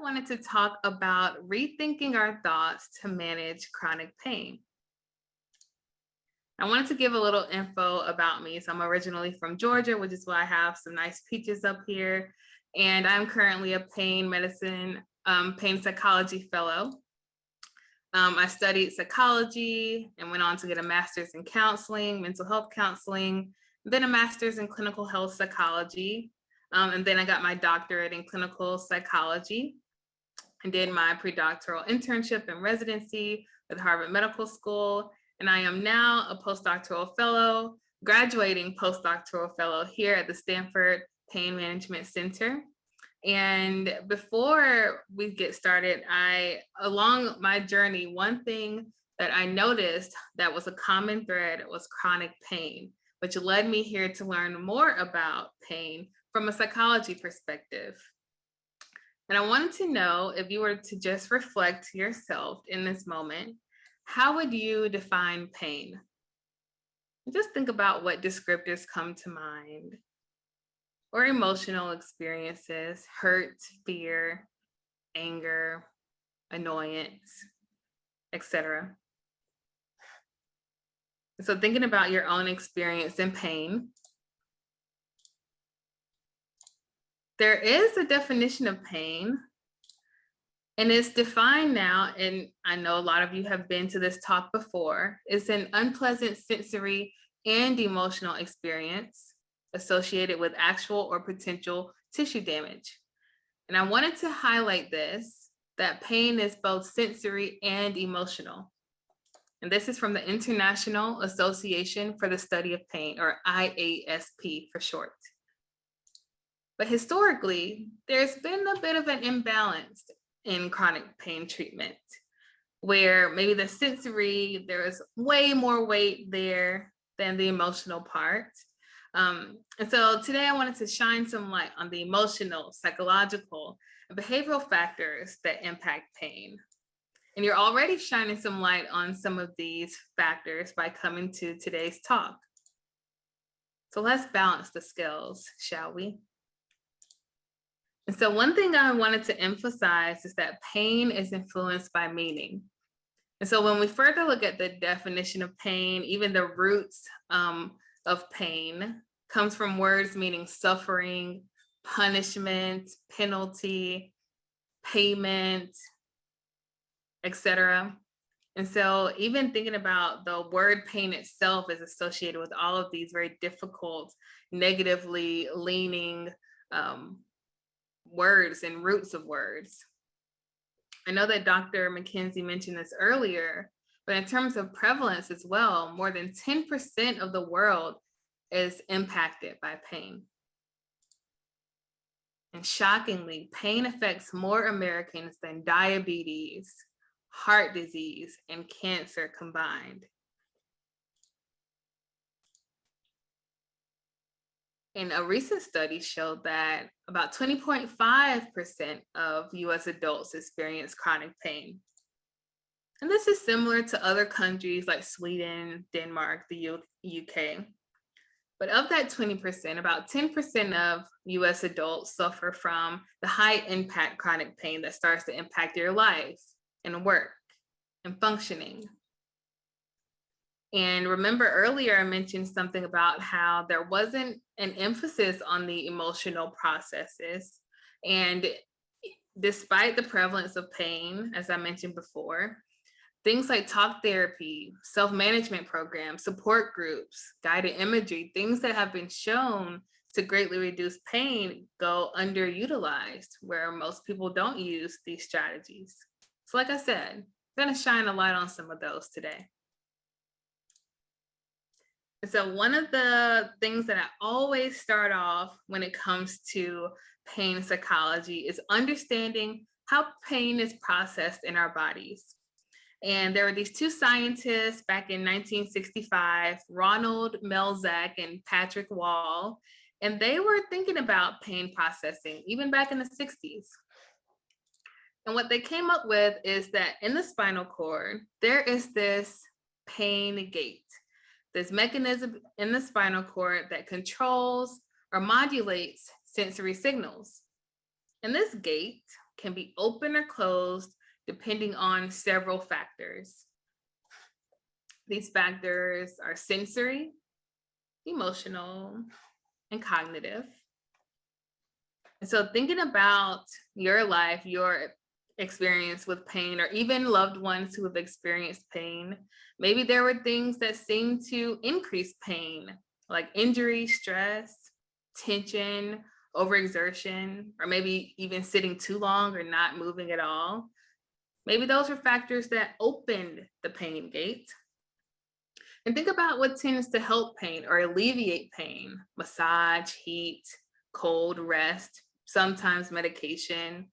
wanted to talk about rethinking our thoughts to manage chronic pain. I wanted to give a little info about me. So I'm originally from Georgia, which is why I have some nice peaches up here. And I'm currently a pain medicine, pain psychology fellow. I studied psychology and went on to get a master's in counseling, mental health counseling, then a master's in clinical health psychology. And then I got my doctorate in clinical psychology. I did my pre-doctoral internship and residency with Harvard Medical School. And I am now a postdoctoral fellow, graduating postdoctoral fellow here at the Stanford Pain Management Center. And before we get started, along my journey, one thing that I noticed that was a common thread was chronic pain, which led me here to learn more about pain from a psychology perspective. And I wanted to know, if you were to just reflect to yourself in this moment, how would you define pain? Just think about what descriptors come to mind, or emotional experiences: hurt, fear, anger, annoyance, etc. So thinking about your own experience in pain, there is a definition of pain, and it's defined now, and I know a lot of you have been to this talk before. It's an unpleasant sensory and emotional experience associated with actual or potential tissue damage. And I wanted to highlight this, that pain is both sensory and emotional. And this is from the International Association for the Study of Pain, or IASP for short. But historically, there's been a bit of an imbalance in chronic pain treatment, where maybe the sensory, there is way more weight there than the emotional part. And so today I wanted to shine some light on the emotional, psychological, and behavioral factors that impact pain. And you're already shining some light on some of these factors by coming to today's talk. So let's balance the scales, shall we? And so one thing I wanted to emphasize is that pain is influenced by meaning. And so when we further look at the definition of pain, even the roots of pain comes from words meaning suffering, punishment, penalty, payment, etc. And so even thinking about the word pain itself is associated with all of these very difficult, negatively leaning words and roots of words. I know that Dr. McKenzie mentioned this earlier, but in terms of prevalence as well, more than 10% of the world is impacted by pain. And shockingly, pain affects more Americans than diabetes, heart disease, and cancer combined. And a recent study showed that about 20.5% of US adults experience chronic pain. And this is similar to other countries like Sweden, Denmark, the UK. But of that 20%, about 10% of US adults suffer from the high impact chronic pain that starts to impact your life and work and functioning. And remember earlier, I mentioned something about how there wasn't an emphasis on the emotional processes. And despite the prevalence of pain, as I mentioned before, things like talk therapy, self-management programs, support groups, guided imagery, things that have been shown to greatly reduce pain go underutilized, where most people don't use these strategies. So like I said, I'm going to shine a light on some of those today. And so one of the things that I always start off when it comes to pain psychology is understanding how pain is processed in our bodies. And there were these two scientists back in 1965, Ronald Melzack and Patrick Wall, and they were thinking about pain processing even back in the 60s. And what they came up with is that in the spinal cord, there is this pain gate, this mechanism in the spinal cord that controls or modulates sensory signals. And this gate can be open or closed depending on several factors. These factors are sensory, emotional, and cognitive. And so thinking about your life, your experience with pain, or even loved ones who have experienced pain, maybe there were things that seemed to increase pain, like injury, stress, tension, overexertion, or maybe even sitting too long or not moving at all. Maybe those were factors that opened the pain gate. And think about what tends to help pain or alleviate pain: massage, heat, cold, rest, sometimes medication,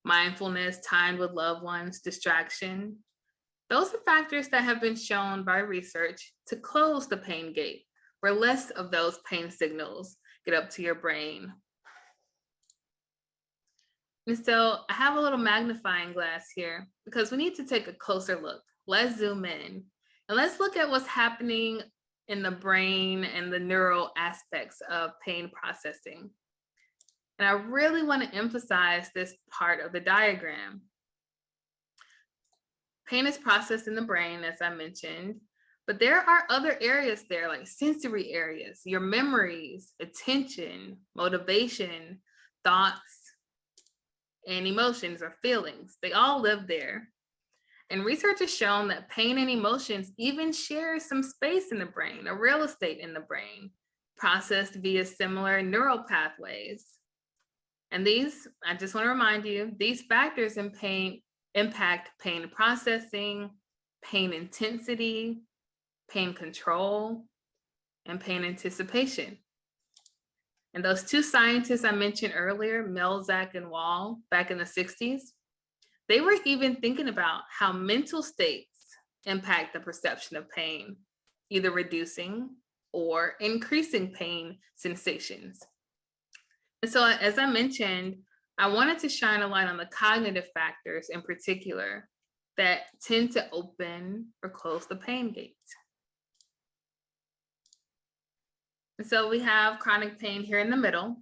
mindfulness, time with loved ones, distraction. Those are factors that have been shown by research to close the pain gate, where less of those pain signals get up to your brain. And so I have a little magnifying glass here because we need to take a closer look. Let's zoom in and let's look at what's happening in the brain and the neural aspects of pain processing. And I really want to emphasize this part of the diagram. Pain is processed in the brain, as I mentioned, but there are other areas there, like sensory areas, your memories, attention, motivation, thoughts, and emotions or feelings. They all live there. And research has shown that pain and emotions even share some space in the brain, or real estate in the brain, processed via similar neural pathways. And these, I just want to remind you, these factors in pain impact pain processing, pain intensity, pain control, and pain anticipation. And those two scientists I mentioned earlier, Melzack and Wall, back in the 60s, they were even thinking about how mental states impact the perception of pain, either reducing or increasing pain sensations. And so, as I mentioned, I wanted to shine a light on the cognitive factors in particular that tend to open or close the pain gate. And so we have chronic pain here in the middle.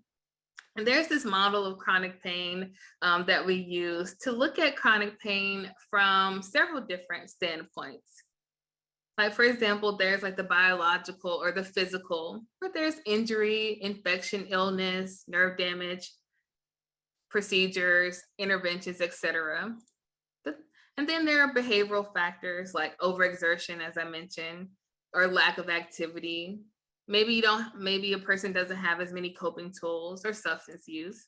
And there's this model of chronic pain that we use to look at chronic pain from several different standpoints. Like, for example, there's like the biological or the physical, where there's injury, infection, illness, nerve damage, procedures, interventions, etc. And then there are behavioral factors like overexertion, as I mentioned, or lack of activity. Maybe a person doesn't have as many coping tools, or substance use.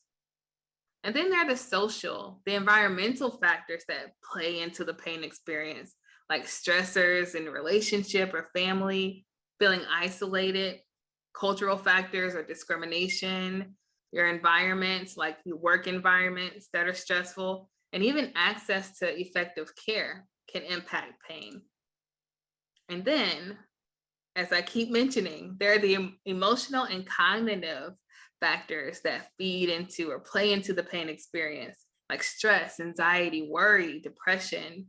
And then there are the social, the environmental factors that play into the pain experience, like stressors in relationship or family, feeling isolated, cultural factors or discrimination, your environments, like your work environments that are stressful, and even access to effective care can impact pain. And then, as I keep mentioning, there are the emotional and cognitive factors that feed into or play into the pain experience, like stress, anxiety, worry, depression,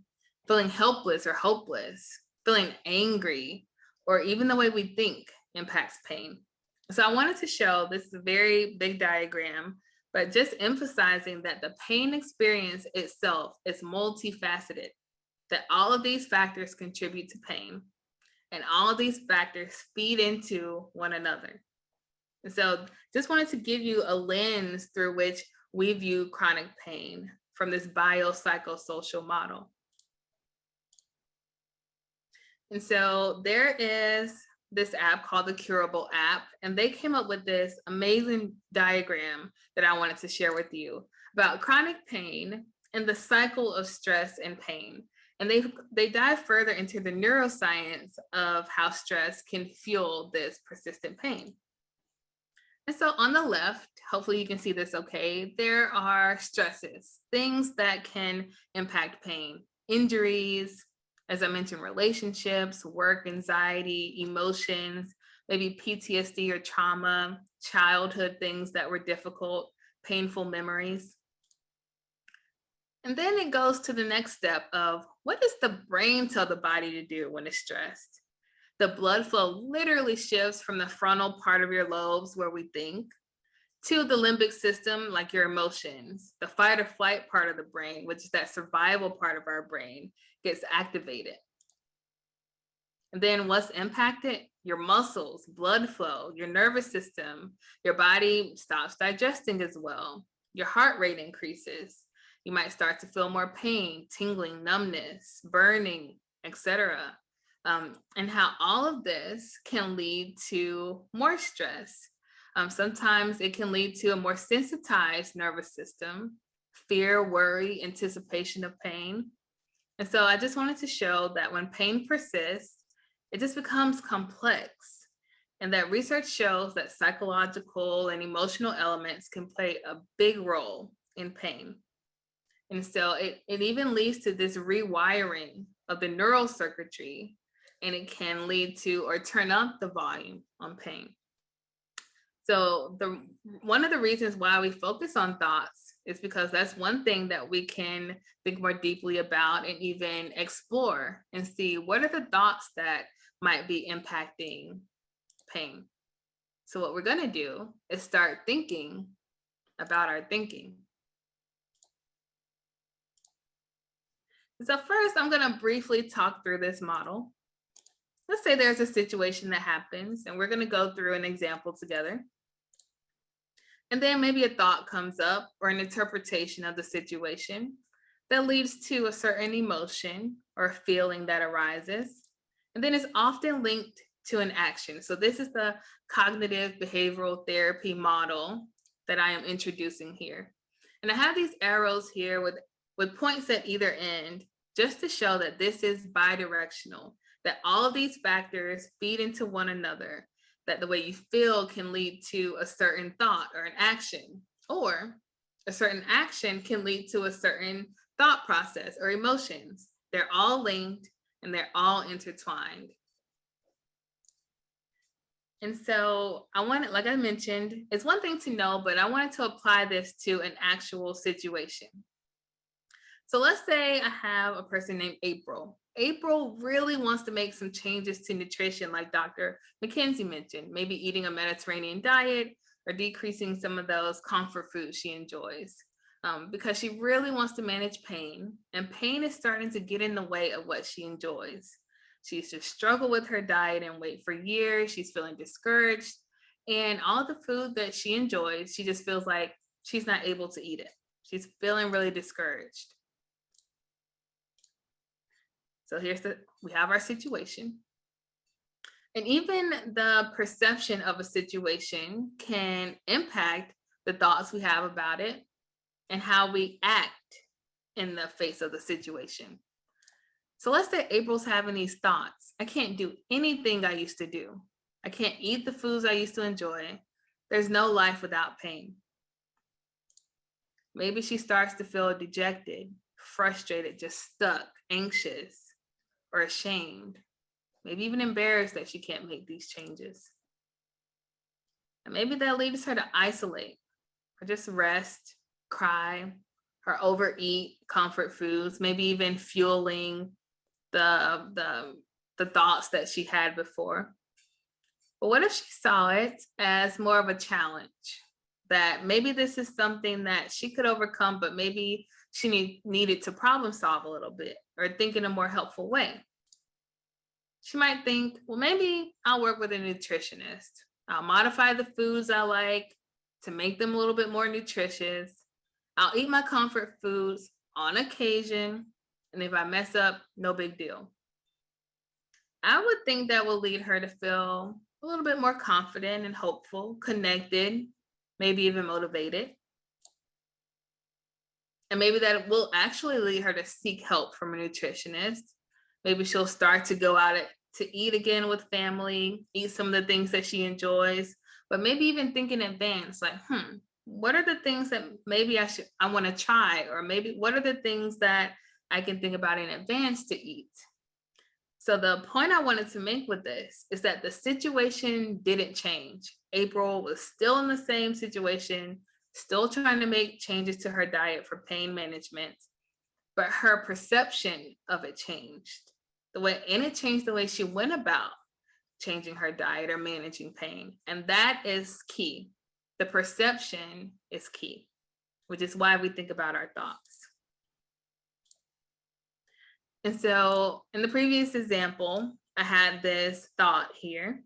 feeling helpless or hopeless, feeling angry, or even the way we think impacts pain. So I wanted to show, this is a very big diagram, but just emphasizing that the pain experience itself is multifaceted, that all of these factors contribute to pain. And all of these factors feed into one another. And so just wanted to give you a lens through which we view chronic pain from this biopsychosocial model. And so there is this app called the Curable app, and they came up with this amazing diagram that I wanted to share with you about chronic pain and the cycle of stress and pain. And they dive further into the neuroscience of how stress can fuel this persistent pain. And so on the left, hopefully you can see this okay, there are stresses, things that can impact pain, injuries, as I mentioned, relationships, work, anxiety, emotions, maybe PTSD or trauma, childhood things that were difficult, painful memories. And then it goes to the next step of, what does the brain tell the body to do when it's stressed? The blood flow literally shifts from the frontal part of your lobes where we think to the limbic system, like your emotions, the fight or flight part of the brain, which is that survival part of our brain, gets activated. And then what's impacted? Your muscles, blood flow, your nervous system, your body stops digesting as well. Your heart rate increases. You might start to feel more pain, tingling, numbness, burning, etc. And how all of this can lead to more stress. Sometimes it can lead to a more sensitized nervous system, fear, worry, anticipation of pain. And so I just wanted to show that when pain persists, it just becomes complex. And that research shows that psychological and emotional elements can play a big role in pain. And so it even leads to this rewiring of the neural circuitry, and it can lead to or turn up the volume on pain. So one of the reasons why we focus on thoughts is because that's one thing that we can think more deeply about and even explore and see what are the thoughts that might be impacting pain. So what we're going to do is start thinking about our thinking. So first, I'm going to briefly talk through this model. Let's say there's a situation that happens, and we're going to go through an example together. And then maybe a thought comes up or an interpretation of the situation that leads to a certain emotion or feeling that arises. And then it's often linked to an action. So this is the cognitive behavioral therapy model that I am introducing here. And I have these arrows here with points at either end, just to show that this is bidirectional, that all of these factors feed into one another, that the way you feel can lead to a certain thought or an action, or a certain action can lead to a certain thought process or emotions. They're all linked and they're all intertwined. And so I wanted, like I mentioned, it's one thing to know, but I wanted to apply this to an actual situation. So let's say I have a person named April. April really wants to make some changes to nutrition, like Dr. McKenzie mentioned, maybe eating a Mediterranean diet or decreasing some of those comfort foods she enjoys, because she really wants to manage pain, and pain is starting to get in the way of what she enjoys. She's just struggled with her diet and weight for years. She's feeling discouraged, and all the food that she enjoys, she just feels like she's not able to eat it. She's feeling really discouraged. So we have our situation. And even the perception of a situation can impact the thoughts we have about it and how we act in the face of the situation. So let's say April's having these thoughts. I can't do anything I used to do. I can't eat the foods I used to enjoy. There's no life without pain. Maybe she starts to feel dejected, frustrated, just stuck, anxious, or ashamed, maybe even embarrassed that she can't make these changes. And maybe that leads her to isolate or just rest, cry, or overeat comfort foods, maybe even fueling the thoughts that she had before. But what if she saw it as more of a challenge? That maybe this is something that she could overcome, but maybe she needed to problem solve a little bit or think in a more helpful way. She might think, well, maybe I'll work with a nutritionist. I'll modify the foods I like to make them a little bit more nutritious. I'll eat my comfort foods on occasion, and if I mess up, no big deal. I would think that will lead her to feel a little bit more confident and hopeful, connected, maybe even motivated. And maybe that will actually lead her to seek help from a nutritionist. Maybe she'll start to go out to eat again with family, eat some of the things that she enjoys, but maybe even think in advance, like, what are the things that maybe I want to try? Or maybe what are the things that I can think about in advance to eat? So the point I wanted to make with this is that the situation didn't change. April was still in the same situation, still trying to make changes to her diet for pain management, but her perception of it changed. It changed the way she went about changing her diet or managing pain. And that is key. the perception is key, which is why we think about our thoughts. And so in the previous example, I had this thought here.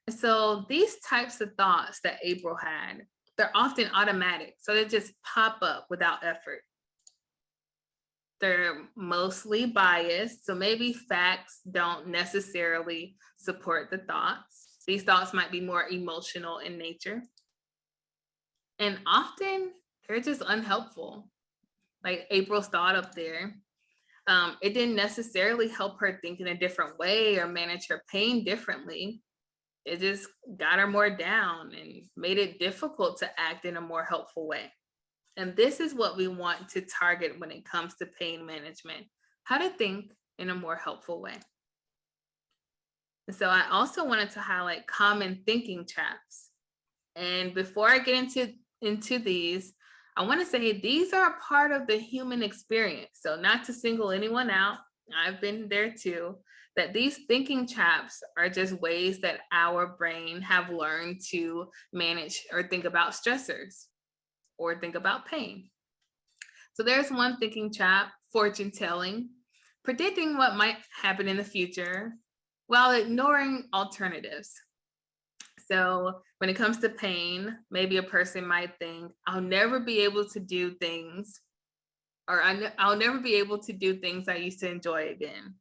And so these types of thoughts that April had, they're often automatic. So they just pop up without effort. They're mostly biased. So maybe facts don't necessarily support the thoughts. These thoughts might be more emotional in nature. And often they're just unhelpful. Like April's thought up there. It didn't necessarily help her think in a different way or manage her pain differently. It just got her more down and made it difficult to act in a more helpful way. And this is what we want to target when it comes to pain management, how to think in a more helpful way. And so I also wanted to highlight common thinking traps. And before I get into these, I want to say these are a part of the human experience. So not to single anyone out, I've been there too, that these thinking traps are just ways that our brain have learned to manage or think about stressors or think about pain. So there's one thinking trap, fortune telling, predicting what might happen in the future while ignoring alternatives. So when it comes to pain, maybe a person might think, I'll never be able to do things, or I'll never be able to do things I used to enjoy again.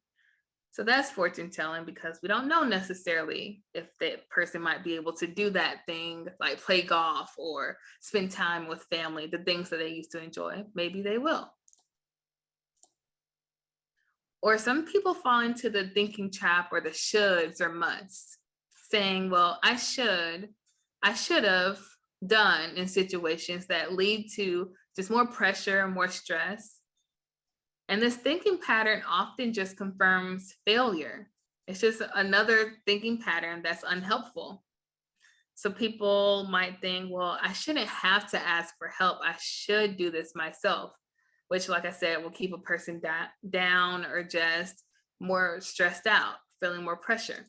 So that's fortune telling because we don't know necessarily if that person might be able to do that thing, like play golf or spend time with family, the things that they used to enjoy. Maybe they will. Or some people fall into the thinking trap or the shoulds or musts, saying, well, I should have done in situations that lead to just more pressure and more stress. And this thinking pattern often just confirms failure. It's just another thinking pattern that's unhelpful. So people might think, well, I shouldn't have to ask for help. I should do this myself, which, like I said, will keep a person down or just more stressed out, feeling more pressure.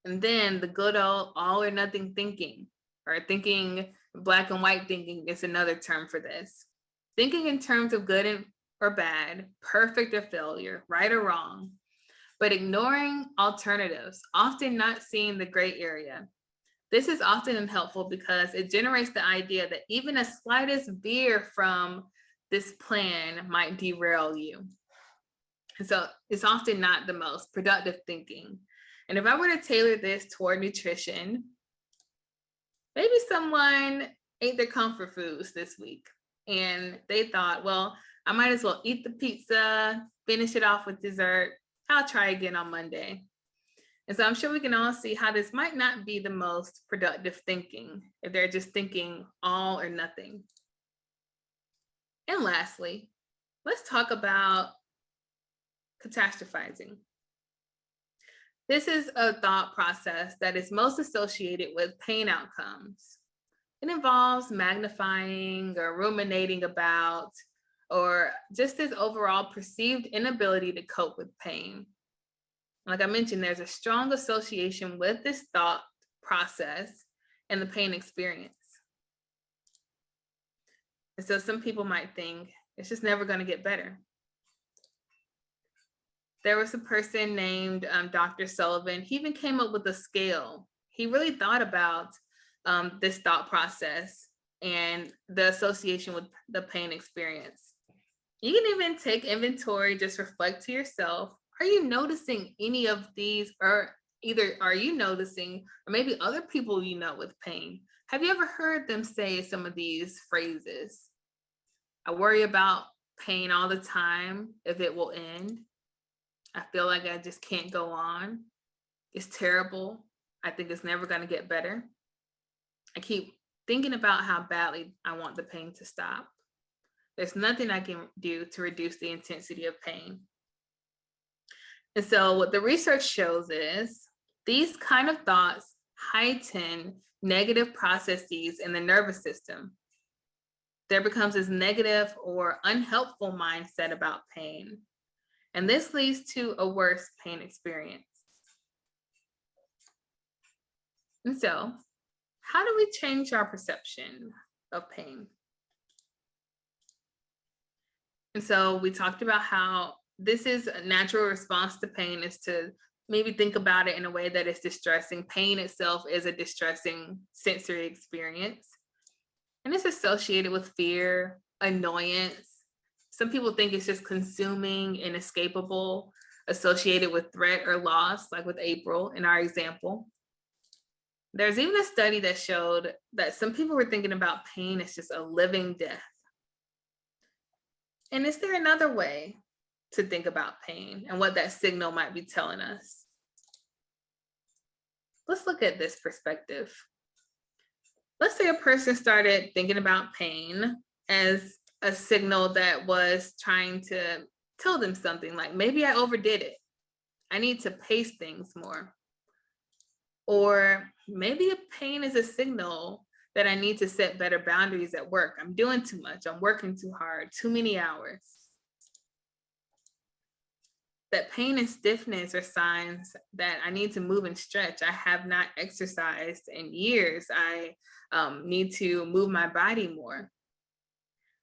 And then the good old all or nothing thinking, or thinking black and white thinking is another term for this. Thinking in terms of good or bad, perfect or failure, right or wrong, but ignoring alternatives, often not seeing the gray area. This is often unhelpful because it generates the idea that even a slightest veer from this plan might derail you. And so it's often not the most productive thinking. And if I were to tailor this toward nutrition, maybe someone ate their comfort foods this week and they thought, well, I might as well eat the pizza, finish it off with dessert. I'll try again on Monday. And so I'm sure we can all see how this might not be the most productive thinking if they're just thinking all or nothing. And lastly, let's talk about catastrophizing. This is a thought process that is most associated with pain outcomes. It involves magnifying or ruminating about, or just this overall perceived inability to cope with pain. Like I mentioned, there's a strong association with this thought process and the pain experience. And so some people might think it's just never going to get better. There was a person named Dr. Sullivan. He even came up with a scale. He really thought about this thought process and the association with the pain experience. You can even take inventory, just reflect to yourself. Are you noticing any of these, or either are you noticing, or maybe other people you know with pain? Have you ever heard them say some of these phrases? I worry about pain all the time, if it will end. I feel like I just can't go on. It's terrible. I think it's never going to get better. I keep thinking about how badly I want the pain to stop. There's nothing I can do to reduce the intensity of pain. And so what the research shows is these kind of thoughts heighten negative processes in the nervous system. There becomes this negative or unhelpful mindset about pain. And this leads to a worse pain experience. And so how do we change our perception of pain? And so we talked about how this is a natural response to pain is to maybe think about it in a way that is distressing. Pain itself is a distressing sensory experience, and it's associated with fear, annoyance. Some people think it's just consuming, inescapable, associated with threat or loss, like with April in our example. There's even a study that showed that some people were thinking about pain as just a living death. And is there another way to think about pain and what that signal might be telling us? Let's look at this perspective. Let's say a person started thinking about pain as a signal that was trying to tell them something, like maybe I overdid it. I need to pace things more. Or maybe pain is a signal that I need to set better boundaries at work. I'm doing too much. I'm working too hard, too many hours. That pain and stiffness are signs that I need to move and stretch. I have not exercised in years. I need to move my body more.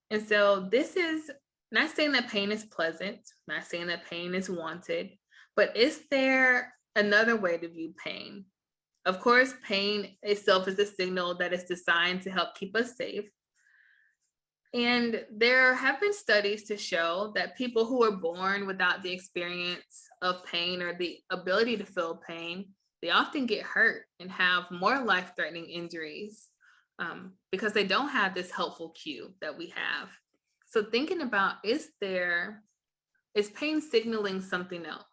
And so this is not saying that pain is pleasant, not saying that pain is wanted, but is there another way to view pain? Of course, pain itself is a signal that is designed to help keep us safe. And there have been studies to show that people who are born without the experience of pain or the ability to feel pain, they often get hurt and have more life-threatening injuries because they don't have this helpful cue that we have. So thinking about, is pain signaling something else?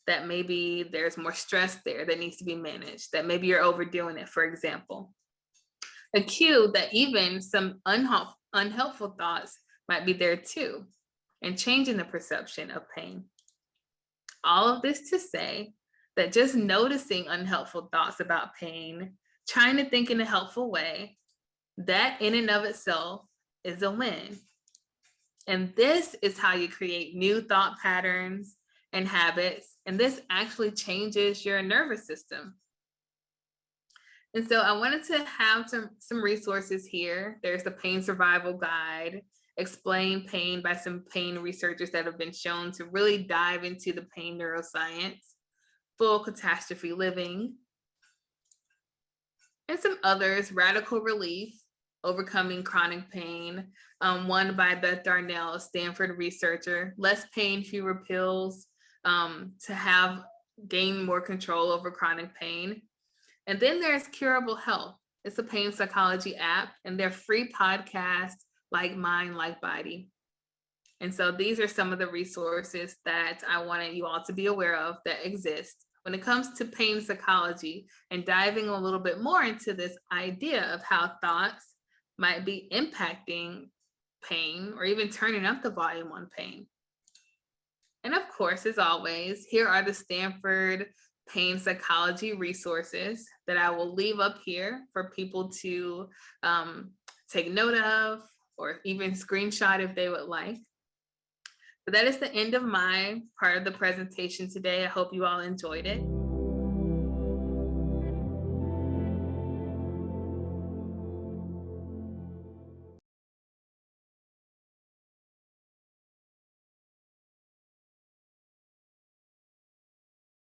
That maybe there's more stress there that needs to be managed, that maybe you're overdoing it, for example. A cue that even some unhelpful thoughts might be there too, and changing the perception of pain. All of this to say that just noticing unhelpful thoughts about pain, trying to think in a helpful way, that in and of itself is a win. And this is how you create new thought patterns and habits. And this actually changes your nervous system. And so I wanted to have some resources here. There's the Pain Survival Guide, Explain Pain by some pain researchers that have been shown to really dive into the pain neuroscience, Full Catastrophe Living, and some others, Radical Relief, Overcoming Chronic Pain, one by Beth Darnell, a Stanford researcher, Less Pain, Fewer Pills, to gain more control over chronic pain. And then there's Curable Health. It's a pain psychology app, and they're free podcasts, Like Mind, Like Body. And so these are some of the resources that I wanted you all to be aware of that exist when it comes to pain psychology, and diving a little bit more into this idea of how thoughts might be impacting pain or even turning up the volume on pain. And of course, as always, here are the Stanford pain psychology resources that I will leave up here for people to take note of or even screenshot if they would like. But that is the end of my part of the presentation today. I hope you all enjoyed it.